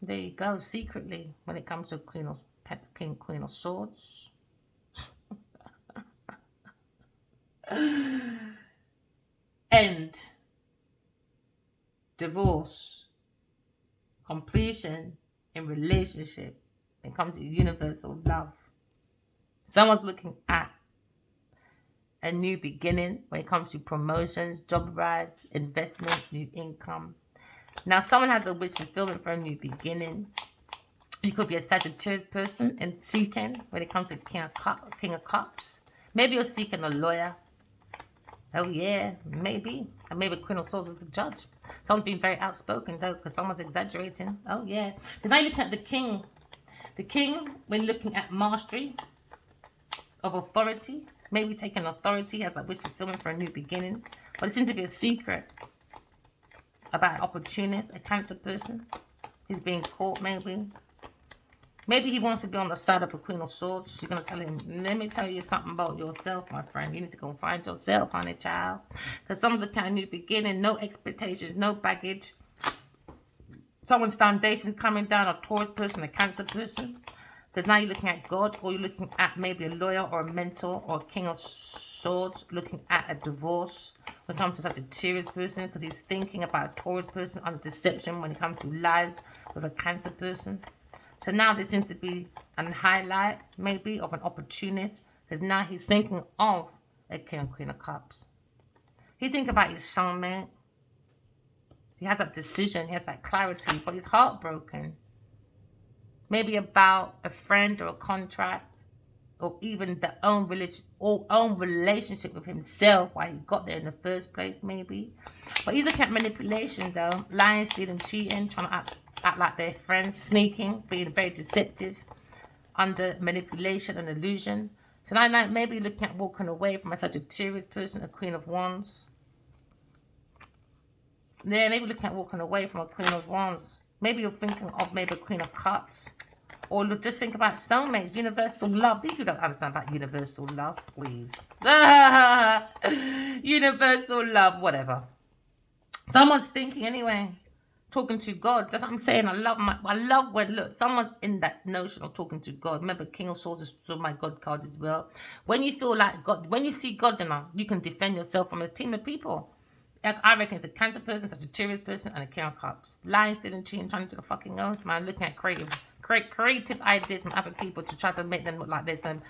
There you go. Secretly, when it comes to Queen of Swords. End. Divorce. Completion in relationship. When it comes to universal love. Someone's looking at a new beginning when it comes to promotions, job rights, investments, new income. Now, someone has a wish fulfillment for a new beginning. You could be a Sagittarius person and seeking when it comes to King of Cups. Maybe you're seeking a lawyer. Oh, yeah, maybe. And maybe Queen of Swords is the judge. Someone's being very outspoken, though, because someone's exaggerating. Oh, yeah. Because now you look at the king. The king, when looking at mastery of authority, maybe taking authority as like wish fulfillment for a new beginning. But it seems to be a secret about an opportunist, a Cancer person. He's being caught, maybe. Maybe he wants to be on the side of a Queen of Swords. She's going to tell him, let me tell you something about yourself, my friend. You need to go and find yourself, honey child. Because someone's looking at a new beginning, no expectations, no baggage. Someone's foundation's coming down, a Taurus person, a Cancer person. Because now you're looking at God, or you're looking at maybe a lawyer or a mentor or a King of Swords, looking at a divorce. When it comes to such a Sagittarius person, because he's thinking about a Taurus person under deception when it comes to lies with a Cancer person. So now there seems to be a highlight, maybe, of an opportunist, because now he's thinking of a King and Queen of Cups. He's thinking about his soulmate. He has that decision, he has that clarity, but he's heartbroken. Maybe about a friend or a contract, or even the own relationship with himself, why he got there in the first place, maybe. But he's looking at manipulation, though. Lying, stealing, cheating, trying to act like they're friends, sneaking, being very deceptive, under manipulation and illusion. So now maybe looking at walking away from a Sagittarius person, a Queen of Wands. Yeah, maybe looking at walking away from a Queen of Wands. Maybe you're thinking of maybe a Queen of Cups. Or just think about soulmates, universal love. These people don't understand about universal love, please. Universal love, whatever. Someone's thinking anyway. Talking to God. That's what I'm saying. I love when, look, someone's in that notion of talking to God. Remember, King of Swords is still my God card as well. When you feel like God, when you see God enough, you can defend yourself from a team of people. I reckon it's a Cancer person, such a Sagittarius person, and a King of Cups. Lying, stealing, cheating, trying to do the fucking nose, man. Looking at creative ideas from other people to try to make them look like this. And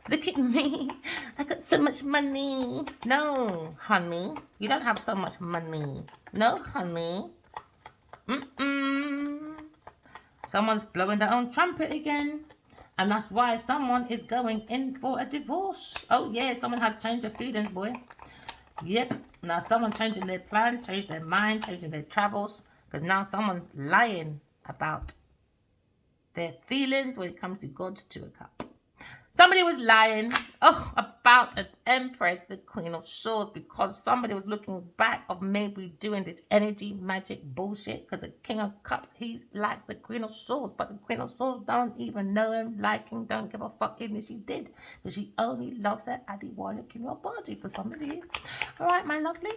look at me, I got so much money. No, honey, you don't have so much money. No, honey. Someone's blowing their own trumpet again. And that's why someone is going in for a divorce. Oh yeah, someone has changed their feelings, boy. Yep. Now someone changing their plans, changing their mind, changing their travels. Because now someone's lying about their feelings when it comes to God's Two of Cups. Somebody was lying about an Empress, the Queen of Swords, because somebody was looking back of maybe doing this energy magic bullshit, because the King of Cups, he likes the Queen of Swords, but the Queen of Swords don't even know him, like him, don't give a fuck, even if she did, because she only loves her Addy Warlock in your body for some of you. All right, my lovely.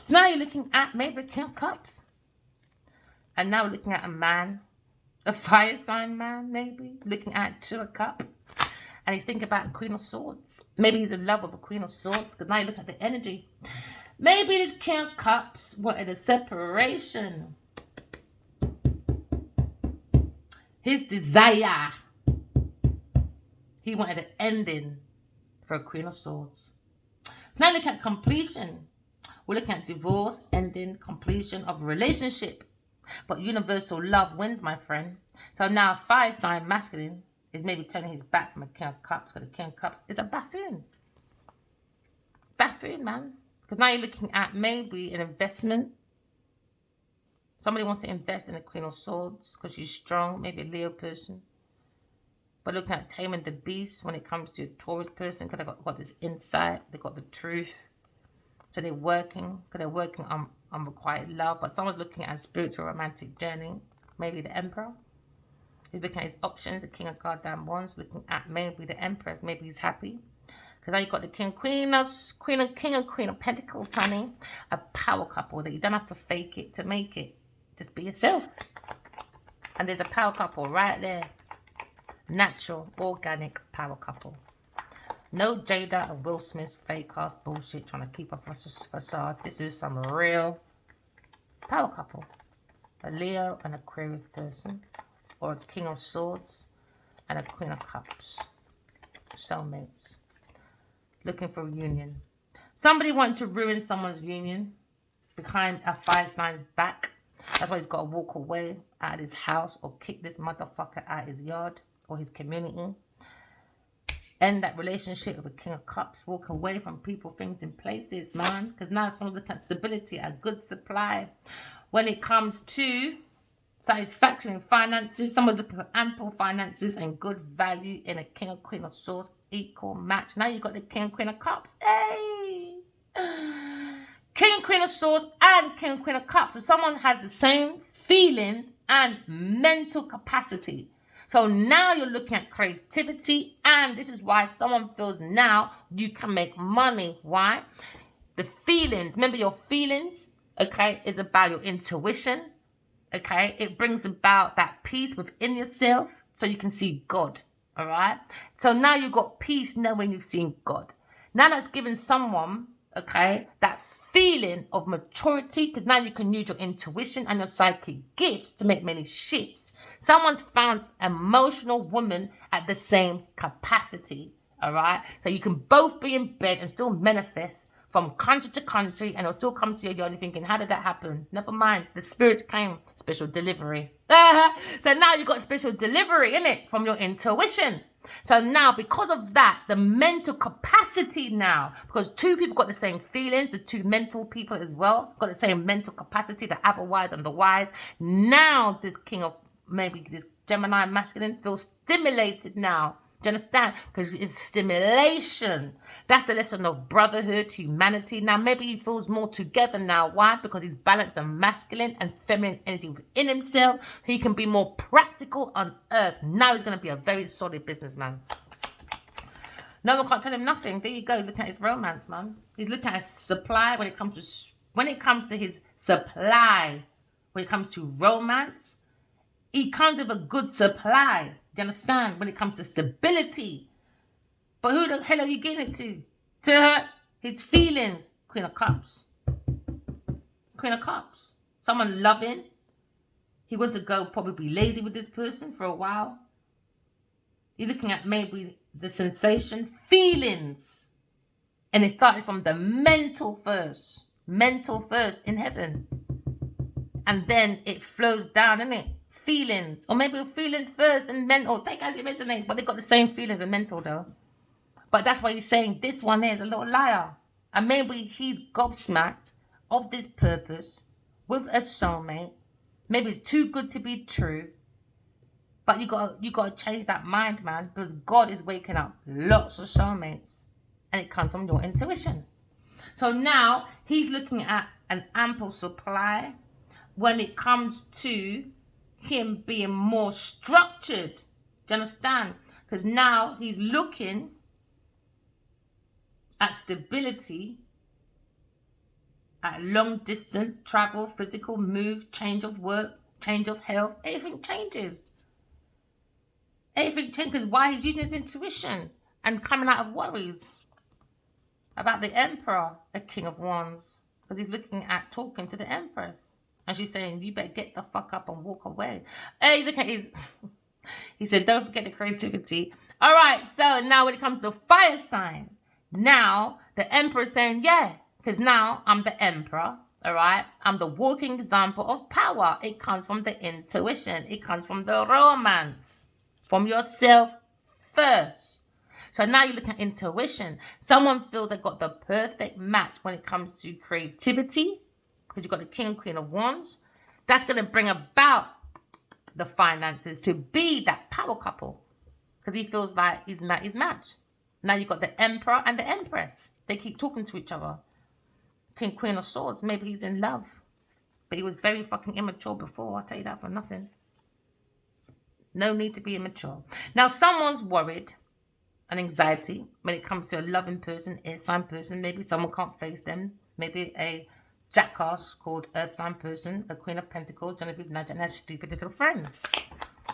So now you're looking at maybe the King of Cups, and now we're looking at a man, a fire sign man, maybe looking at Two of Cups. And he's thinking about a Queen of Swords. Maybe he's in love with a Queen of Swords, because now you look at the energy. Maybe this King of Cups wanted a separation. His desire. He wanted an ending for a Queen of Swords. Now look at completion. We're looking at divorce, ending, completion of a relationship. But universal love wins, my friend. So now fire sign masculine is maybe turning his back from a King of Cups, because the King of Cups is a buffoon. Buffoon, man. Because now you're looking at maybe an investment. Somebody wants to invest in the Queen of Swords because she's strong, maybe a Leo person. But looking at taming the beast when it comes to a Taurus person, because they've got this insight, they've got the truth. So they're working, because they're working on unrequited love. But someone's looking at a spiritual romantic journey, maybe the Emperor. He's looking at his options, the King of Goddamn Wands, looking at maybe the Empress, maybe he's happy. Because now you've got the King of Pentacles, honey. A power couple that you don't have to fake it to make it. Just be yourself. And there's a power couple right there. Natural, organic power couple. No Jada and Will Smith's fake ass bullshit trying to keep up a facade. This is some real power couple. A Leo and Aquarius person. Or a King of Swords and a Queen of Cups. Soulmates. Looking for a union. Somebody wanting to ruin someone's union behind a fire sign's back. That's why he's got to walk away out of his house or kick this motherfucker out of his yard or his community. End that relationship with a King of Cups. Walk away from people, things, and places, man. Because now someone's looking at stability, a good supply. When it comes to satisfaction in finances, someone's looking for ample finances and good value in a King of Queen of Swords, equal match. Now you've got the King and Queen of Cups. Hey! King and Queen of Swords and King and Queen of Cups. So someone has the same feelings and mental capacity. So now you're looking at creativity, and this is why someone feels now you can make money. Why? The feelings. Remember, your feelings, okay, is about your intuition. Okay, it brings about that peace within yourself so you can see God, all right? So now you've got peace knowing you've seen God. Now that's given someone, okay, that feeling of maturity, because now you can use your intuition and your psychic gifts to make many shifts. Someone's found an emotional woman at the same capacity, all right? So you can both be in bed and still manifest from country to country, and it'll still come to you. You're only thinking, how did that happen? Never mind. The spirits came. Special delivery. So now you've got special delivery, innit? From your intuition. So now, because of that, the mental capacity now, because two people got the same feelings, the two mental people as well, got the same mental capacity, the otherwise and the wise. Now this king of, maybe this Gemini masculine feels stimulated now. Do you understand? Because it's stimulation. That's the lesson of brotherhood, humanity. Now, maybe he feels more together now. Why? Because he's balanced the masculine and feminine energy within himself. So he can be more practical on earth. Now he's going to be a very solid businessman. No one can't tell him nothing. There you go. He's looking at his romance, man. He's looking at his supply when it comes to his supply. When it comes to romance, he comes with a good supply. Do you understand? When it comes to stability. But who the hell are you giving it to? To her, his feelings. Queen of Cups. Queen of Cups. Someone loving. He wants to go probably be lazy with this person for a while. You're looking at maybe the sensation. Feelings. And it started from the mental first. Mental first in heaven. And then it flows down, innit? Feelings, or maybe feelings first and mental. Take as it resonates, but they got the same feelings and mental though. But that's why he's saying this one is a little liar, and maybe he's gobsmacked of this purpose with a soulmate. Maybe it's too good to be true, But you gotta change that mind, man, because God is waking up lots of soulmates, and it comes from your intuition. So now he's looking at an ample supply when it comes to him being more structured. Do you understand? Because now he's looking at stability, at long distance travel, physical move, change of work, change of health. Everything changes. Everything changes. Why? He's using his intuition and coming out of worries about the emperor, a king of wands, because he's looking at talking to the empress, and she's saying, you better get the fuck up and walk away. Hey, look at his he said, don't forget the creativity. All right, so now when it comes to the fire sign, now the emperor's saying, yeah, because now I'm the emperor. All right, I'm the walking example of power. It comes from the intuition. It comes from the romance, from yourself first. So now you look at intuition. Someone feels they got the perfect match when it comes to creativity, because you've got the king and queen of wands. That's going to bring about the finances to be that power couple, because he feels like he's met his match. Now you've got the emperor and the empress. They keep talking to each other. King, queen of swords. Maybe he's in love, but he was very fucking immature before. I'll tell you that for nothing. No need to be immature. Now someone's worried and anxiety when it comes to a loving person, air sign person. Maybe someone can't face them. Maybe a jackass called earth sign person, a queen of pentacles, Genevieve Nudge, and has stupid little friends.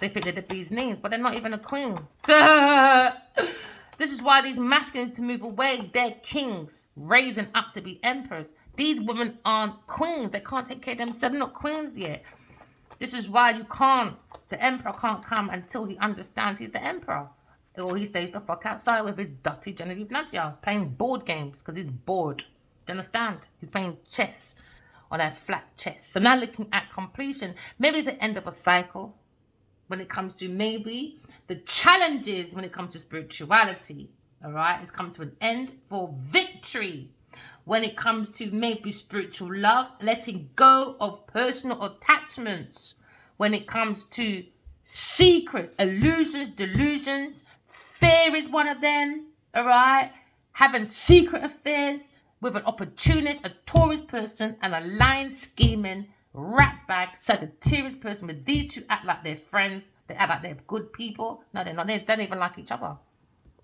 They think they're the bee's knees, but they're not even a queen. This is why these masculines to move away. They're kings, raising up to be emperors. These women aren't queens. They can't take care of themselves. They're not queens yet. This is why the emperor can't come until he understands he's the emperor. Or he stays the fuck outside with his dirty Genevieve Nadia playing board games because he's bored. Do you understand? He's playing chess on a flat chess. So now looking at completion. Maybe it's the end of a cycle when it comes to maybe the challenges when it comes to spirituality. All right? It's come to an end for victory. When it comes to maybe spiritual love, letting go of personal attachments. When it comes to secrets, illusions, delusions. Fear is one of them, all right? Having secret affairs with an opportunist, a Taurus person, and a lying, scheming, ratbag, Sagittarius person. With these two act like they're friends. They act like they're good people. No, they're not. They don't even like each other.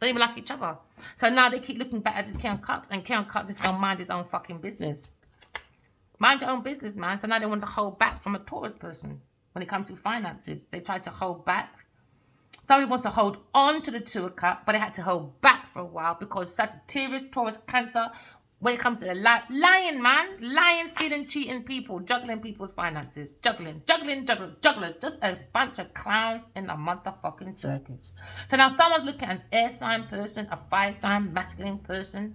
They don't even like each other. So now they keep looking back at the King of Cups, and King of Cups is going to mind his own fucking business. Mind your own business, man. So now they want to hold back from a Taurus person when it comes to finances. They try to hold back. Somebody wants to hold on to the Two of Cups, but they had to hold back for a while because Sagittarius, Taurus, Cancer, when it comes to the lying, man, lying, stealing, cheating people, juggling people's finances, jugglers, just a bunch of clowns in a motherfucking circus. So now someone's looking at an air sign person, a fire sign, masculine person,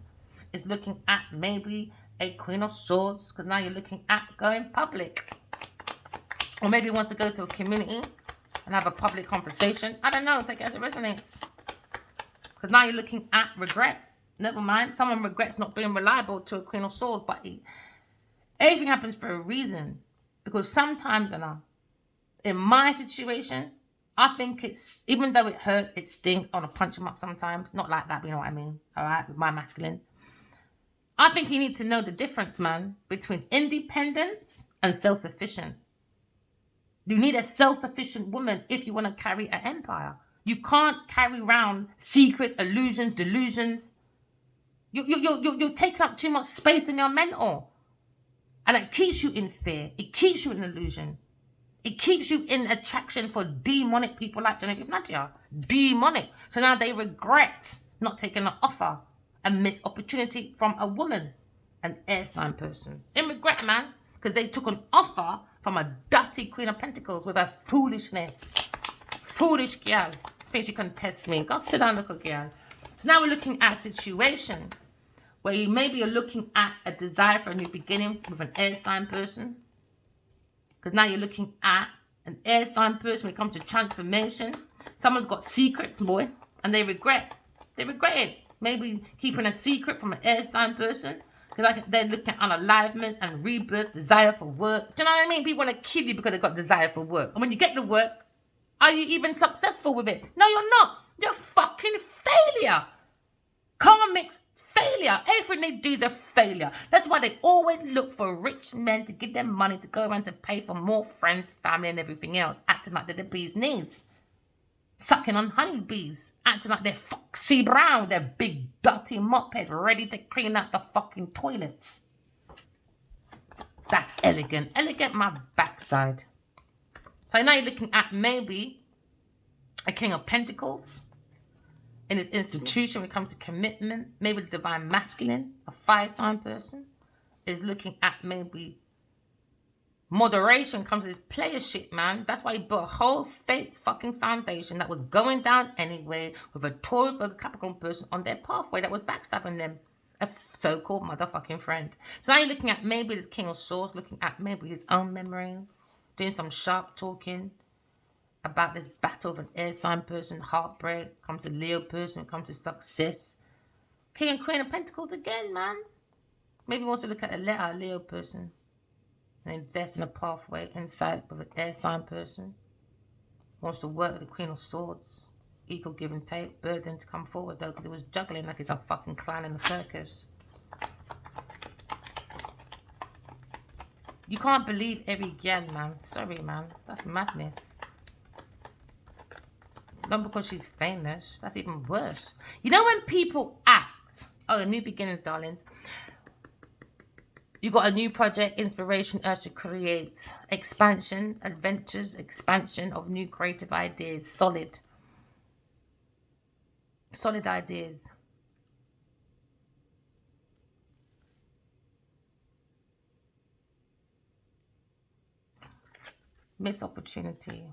is looking at maybe a queen of swords, because now you're looking at going public. Or maybe wants to go to a community and have a public conversation. I don't know, take it as it resonates. Because now you're looking at regret. Never mind, someone regrets not being reliable to a queen of swords, but everything happens for a reason. Because sometimes, in my situation, I think it's, even though it hurts, it stinks. I want to punch him up sometimes. Not like that, but you know what I mean. All right, with my masculine. I think you need to know the difference, man, between independence and self-sufficient. You need a self-sufficient woman if you want to carry an empire. You can't carry around secrets, illusions, delusions. You're taking up too much space in your mental. And it keeps you in fear. It keeps you in illusion. It keeps you in attraction for demonic people like Genevieve Nadia. Demonic. So now they regret not taking an offer, a missed opportunity from a woman, an air sign person. They regret, man, because they took an offer from a dirty Queen of Pentacles with her foolishness. Foolish girl. Thinks she can test me. Go sit down, little girl. So now we're looking at a situation where you maybe are looking at a desire for a new beginning with an air sign person. Because now you're looking at an air sign person when it comes to transformation. Someone's got secrets, boy, and they regret. They regret it. Maybe keeping a secret from an air sign person. Because they're looking at unaliveness and rebirth, desire for work. Do you know what I mean? People want to kill you because they've got desire for work. And when you get the work, Are you even successful with it? No, you're not. You're a fucking failure. Karmic failure. Everything they do is a failure. That's why they always look for rich men to give them money to go around to pay for more friends, family, and everything else, acting like they're the bee's knees. Sucking on honeybees, acting like they're Foxy Brown with their big dirty mop head ready to clean out the fucking toilets. That's elegant. Elegant my backside. So now you're looking at maybe a King of Pentacles in his institution when it comes to commitment. Maybe the divine masculine, a fire sign person, is looking at maybe moderation comes to this player shit, man. That's why he built a whole fake fucking foundation that was going down anyway with a Taurus or a Capricorn person on their pathway that was backstabbing them. A so-called motherfucking friend. So now you're looking at maybe this King of Swords, looking at maybe his own memories, doing some sharp talking about this battle of an air sign person, heartbreak, comes to Leo person, comes to success. King and Queen of Pentacles again, man. Maybe wants to look at a letter, Leo person, and invest in a pathway inside with an air sign person. Wants to work with the Queen of Swords. Equal give and take, burden to come forward though, because it was juggling like it's a fucking clown in a circus. You can't believe every yen, man. Sorry, man. That's madness. Not because she's famous. That's even worse. You know when people act. Oh, new beginnings, darlings. You got a new project, inspiration, urge to create, expansion, adventures, expansion of new creative ideas, solid ideas. Miss opportunity.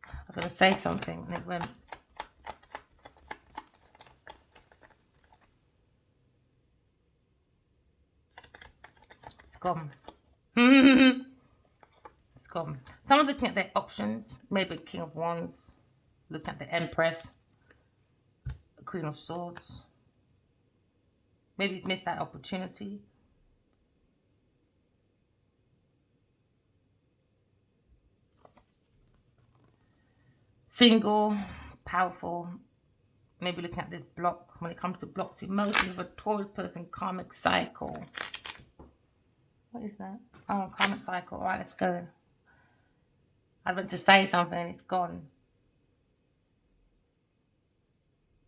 I was going to say something and it went. It's gone. It's gone. Someone's looking at their options. Maybe King of Wands. Looking at the Empress. The Queen of Swords. Maybe you've missed that opportunity. Single, powerful. Maybe looking at this block. When it comes to blocked emotions of a Taurus person, karmic cycle. What is that? Oh, karmic cycle. All right, let's go. I was meant to say something and it's gone.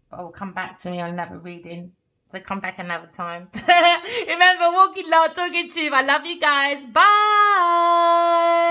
But it will come back to me on another reading. So come back another time. Remember, walking loud, talking truth. I love you guys. Bye.